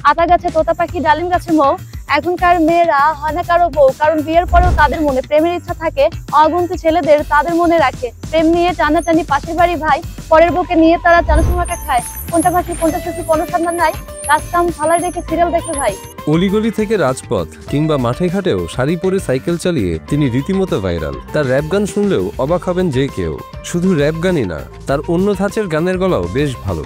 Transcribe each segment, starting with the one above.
আতা গাছে তোতা পাখি, ডালিম গাছে মৌ। এখনকার মেয়েরা হয় না কারো বউ, কারণ বিয়ের পরেও তাদের মনে প্রেমের ইচ্ছা থাকে। অগুন্তি ছেলেদের তাদের মনে রাখে প্রেম নিয়ে টানাটানি, পাশের বাড়ি ভাই, পরের বউকে নিয়ে তারা চানাচুমাটা খায়। কোনটা পাখি কোনটা শেষে কোনো সন্ধান নাই, কাজ কাম ফালায় রেখে সিরিয়াল দেখে ভাই। অলিগলি থেকে রাজপথ কিংবা মাঠে ঘাটেও শাড়ি পরে সাইকেল চালিয়ে তিনি রীতিমতো ভাইরাল। তার র্যাপ গান শুনলেও অবাক হবেন যে কেউ। শুধু র্যাপ গানই না, তার অন্য ধাঁচের গানের গলাও বেশ ভালো।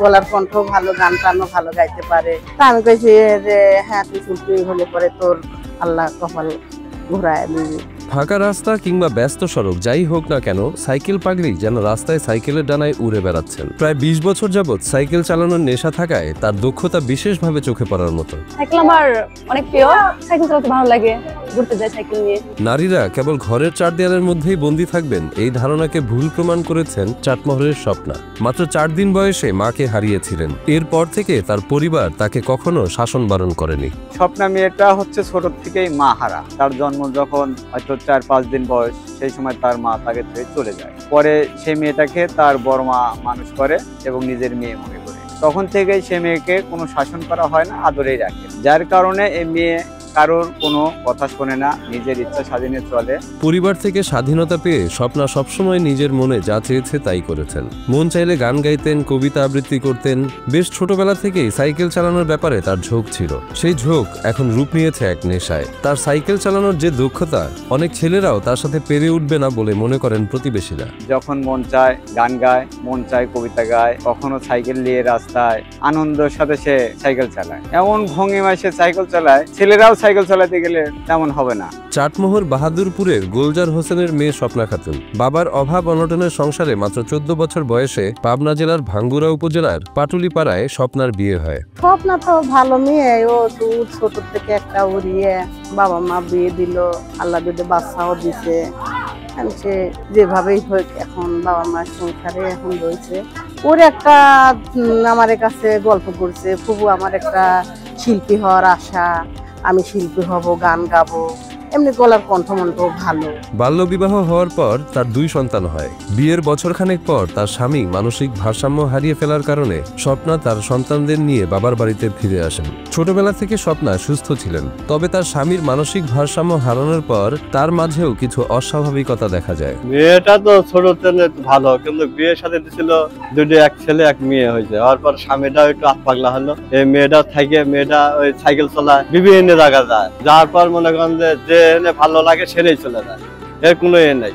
গলার কণ্ঠ ভালো, গান টানও ভালো গাইতে পারে। তা আমি কইছি যে হ্যাঁ তুই হলে পরে তোর আল্লাহ কপাল ঘোরায় দিবি। ফাঁকা রাস্তা কিংবা ব্যস্ত সড়ক যাই হোক না কেন, সাইকেল পাগলি যেন রাস্তায় সাইকেলের ডানায় উড়ে বেড়াচ্ছেন। প্রায় 20 বছর যাবৎ সাইকেল চালানোর নেশা থাকায় তার দক্ষতা বিশেষভাবে চোখে পড়ার মতো। সাইকেল আমার অনেক প্রিয়, সাইকেল চালাতে ভালো লাগে, ঘুরতে যাই সাইকেল নিয়ে। নারীরা কেবল ঘরের 4 দেয়ালের মধ্যেই বন্দী থাকবেন, এই ধারণাকে ভুল প্রমাণ করেছেন চাটমোহরের স্বপ্না। মাত্র 4 দিন বয়সে মাকে হারিয়েছিলেন। এরপর থেকে তার পরিবার তাকে কখনো শাসন বারণ করেনি। স্বপ্না মেয়েটা হচ্ছে ছোট থেকেই মা হারা। তার জন্ম যখন হয়তো 4-5 দিন বয়স, সেই সময় তার মা তাকে ছেড়ে চলে যায়। পরে সেই মেয়েটাকে তার বড় মা মানুষ করে এবং নিজের মেয়ে মনে করে। তখন থেকেই সে মেয়েকে কোনো শাসন করা হয় না, আদরেই রাখে। যার কারণে এই মেয়ে কারোর কোনো কথা শোনে না, নিজের ইচ্ছা স্বাধীনে চলে। পরিবার থেকে স্বাধীনতা পেয়ে স্বপ্না সবসময় নিজের মনে যা চেয়েছে তাই করেছেন। মন চাইলে গান গাইতেন, কবিতা আবৃত্তি করতেন। বেশ ছোটবেলা থেকেই সাইকেল চালানোর ব্যাপারে তার ঝোঁক ছিল। সেই ঝোঁক এখন রূপ নিয়েছে এক নেশায়। তার সাইকেল চালানোর যে দক্ষতা, অনেক ছেলেরাও তার সাথে পেরে উঠবে না বলে মনে করেন প্রতিবেশীরা। যখন মন চায় গান গায়, মন চায় কবিতা গায়, কখনো সাইকেল নিয়ে রাস্তায় আনন্দের সাথে সে সাইকেল চালায়। এমন ভঙ্গিমায় সে সাইকেল চালায়, ছেলেরাও সাইকেল চালাতে গেলে তেমন হবে না। চাটমোহর বাহাদুরপুরের গোলজার হোসেনের মেয়ে স্বপ্না খাতুন। বাবার অভাব অনটনের সংসারে মাত্র 14 বছর বয়সে পাবনা জেলার ভাঙ্গুড়া উপজেলার পাটুলিপাড়ায় স্বপ্নার বিয়ে হয়। স্বপ্না তো ভালো মেয়ে, ও ছোট থেকে একটা উড়িয়ে বাবা মা বিয়ে দিল, আল্লাহ দুটো বাচ্চাও দিছে। সে যেভাবেই হোক এখন বাবা মার সংসারে এখন রয়েছে। ওর একটা আমার কাছে গল্প করছে, খুব আমার একটা শিল্পী হওয়ার আশা, আমি শিল্পী হব, গান গাবো। এমনি গলার কণ্ঠমণ্ঠ ভালো। বাল্যবিবাহ হওয়ার পর তার 2 সন্তান হয়। বিয়ের বছরখানেক পর তার স্বামী মানসিক ভারসাম্য হারিয়ে ফেলার কারণে স্বপ্না তার সন্তানদের নিয়ে বাবার বাড়িতে ফিরে আসেন। ছোটবেলা থেকে স্বপ্না সুস্থ ছিলেন, তবে তার স্বামীর মানসিক ভারসাম্য হারানোর পর তার মাঝেও কিছু অস্বাভাবিকতা দেখা যায়। মেয়েটা তো ছোট থেকে ভালো, কিন্তু বিয়ের সাথে ছিল দুটো, এক ছেলে এক মেয়ে হয়েছে। হওয়ার পর স্বামীটাও একটু পাগলা হলো। এই মেয়েটা থাকে, মেয়েটা ওই সাইকেল চালায়, বিভিন্ন জায়গা যায়। যাওয়ার পর মনে করেন যে ভালো লাগে সেটাই চলে যায়, এর কোনো নেই।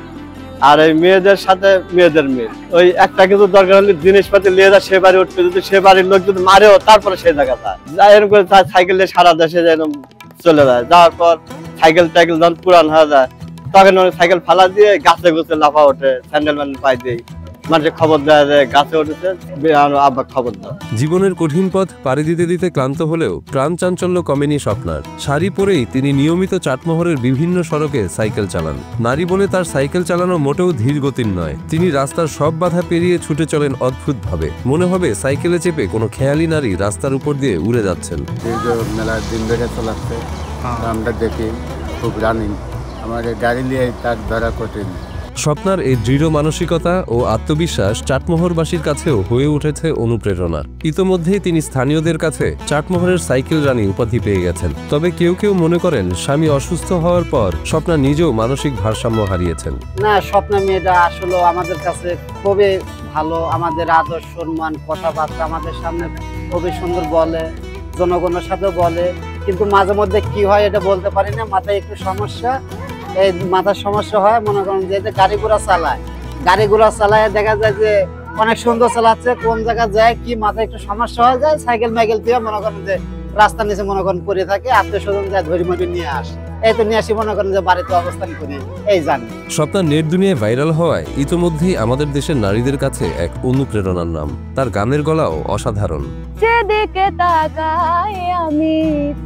আর এই মেয়েদের সাথে মেয়েদের মেয়ে ওই একটা কিছু দরকার হলে জিনিসপাতি নিয়ে যায়, সে বাড়ি উঠবে, যদি সে বাড়ির লোক যদি মারেও তারপরে সেই জায়গা যায়। এরকম করে তার সাইকেল নিয়ে সারা দেশে এরকম চলে যায়। যাওয়ার পর সাইকেল টাইকেল যখন পুরান হয়ে যায়, তখন সাইকেল ফালা দিয়ে গাছে গুছে লাফা ওঠে, স্যান্ডেল ম্যান্ডেল পাই দিয়ে মানুষের খবর দেয় যে গাছে উঠেছে, আব্বা খবর দাও। জীবনের কঠিন পথ পাড়ি দিতে দিতে ক্লান্ত হলেও প্রাণ চাঞ্চল্য কমেনি স্বপ্নার। শাড়ি পরেই তিনি নিয়মিত চাটমোহরের বিভিন্ন সড়কে সাইকেল চালান। নারী বলে তার সাইকেল চালানো মোটেও ধীর গতির নয়। তিনি রাস্তার সব বাধা পেরিয়ে ছুটে চলেন অদ্ভুতভাবে। মনে হবে সাইকেলে চেপে কোনো খেয়ালি নারী রাস্তার উপর দিয়ে উড়ে যাচ্ছেন। মেলার দিন ধরে চলাচ্ছে, আমরা দেখি খুব রানিং, আমাদের গাড়ি নিয়ে তার ধরা কঠিন। স্বপ্নার এই দৃঢ় মানসিকতা ও আত্মবিশ্বাস চাটমোহরবাসীর কাছেও হয়ে উঠেছে অনুপ্রেরণা। ইতোমধ্যেই তিনি স্থানীয়দের কাছে চাটমোহরের সাইকেল রানী উপাধি পেয়ে গেছেন। তবে কেউ কেউ মনে করেন স্বামী অসুস্থ হওয়ার পর স্বপ্না নিজেও মানসিক ভারসাম্য হারিয়েছেন। না, স্বপ্না মেয়েটা আসলে আমাদের কাছে খুবই ভালো, আমাদের আদর সম্মান কথাবার্তা আমাদের সামনে খুবই সুন্দর বলে, জনগণের সাথে বলে। কিন্তু মাঝে মধ্যে কি হয় এটা বলতে পারি না, মাথায় একটু সমস্যা, এই মাথার সমস্যা হয়। মনে করেন যে গাড়ি ঘোড়া চালায় দেখা যায় যে অনেক সুন্দর চালাচ্ছে, কোন জায়গায় যায় কি মাথায় একটু সমস্যা হয়ে যায়, সাইকেল মাইকেল দিয়ে মনে করেন যে রাস্তার নিচে মনে করেন পড়ে থাকে, আত্মীয় স্বজন যায় ধরি মরি নিয়ে আসে, এই তো নিয়ে আসি মনে করেন যে বাড়িতে অবস্থান করি, এই জানি। স্বপ্না নেট দুনিয়ায় ভাইরাল হওয়ায় ইতোমধ্যেই আমাদের দেশের নারীদের কাছে এক অনুপ্রেরণার নাম। তার গানের গলাও অসাধারণ। যেদিকে তাকাই আমি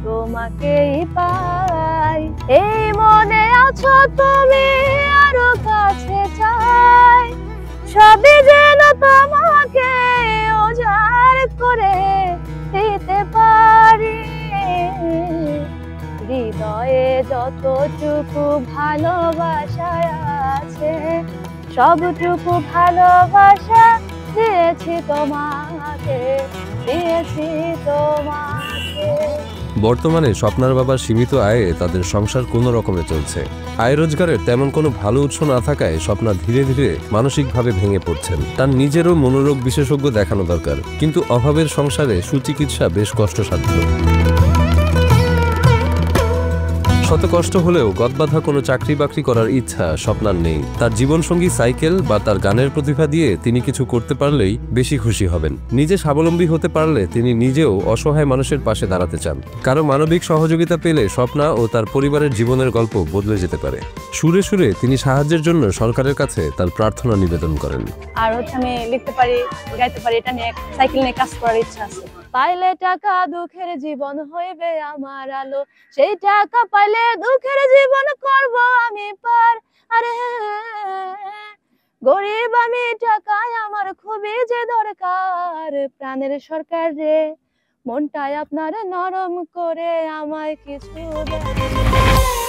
তোমাকেই পাই, এই মনে আছো তুমি, আরো কাছে চাই, সবই যেন তোমাকে উজাড় করে দিতে পারি। হৃদয়ে যতটুকু ভালোবাসা আছে, সবটুকু ভালোবাসা দিয়েছি তোমাকে, দিয়েছি তোমার। বর্তমানে স্বপ্নার বাবার সীমিত আয়ে তাদের সংসার কোনো রকমে চলছে। আয় রোজগারের তেমন কোনো ভালো উৎস না থাকায় স্বপ্না ধীরে ধীরে মানসিকভাবে ভেঙে পড়ছেন। তার নিজেরও মনোরোগ বিশেষজ্ঞ দেখানো দরকার, কিন্তু অভাবের সংসারে সুচিকিৎসা বেশ কষ্টসাধ্য। শত কষ্ট হলেও গদবাঁধা কোনো চাকরি বাকরি করার ইচ্ছা স্বপ্নার নেই। তার জীবনসঙ্গী সাইকেল বা তার গানের প্রতিভা দিয়ে তিনি কিছু করতে পারলেই বেশি খুশি হবেন। নিজে স্বাবলম্বী হতে পারলে তিনি নিজেও অসহায় মানুষের পাশে দাঁড়াতে চান। কারো মানবিক সহযোগিতা পেলে স্বপ্না ও তার পরিবারের জীবনের গল্প বদলে যেতে পারে। সুরে সুরে তিনি সাহায্যের জন্য সরকারের কাছে তার প্রার্থনা নিবেদন করেন। আর আমি লিখতে পারি, গাইতে পারি, এটা নিয়ে সাইকেল নিয়ে কাজ করার ইচ্ছা আছে। পাইলে টাকা দুঃখের জীবন হইবে আমার আলো, সেই টাকা পাইলে দুঃখের জীবন করব আমি পার। আরে গরিব আমি, টাকায় আমার খুবই যে দরকার। প্রাণের সরকার রে, মনটাই আপনার নরম করে আমায় কিছু দেয়।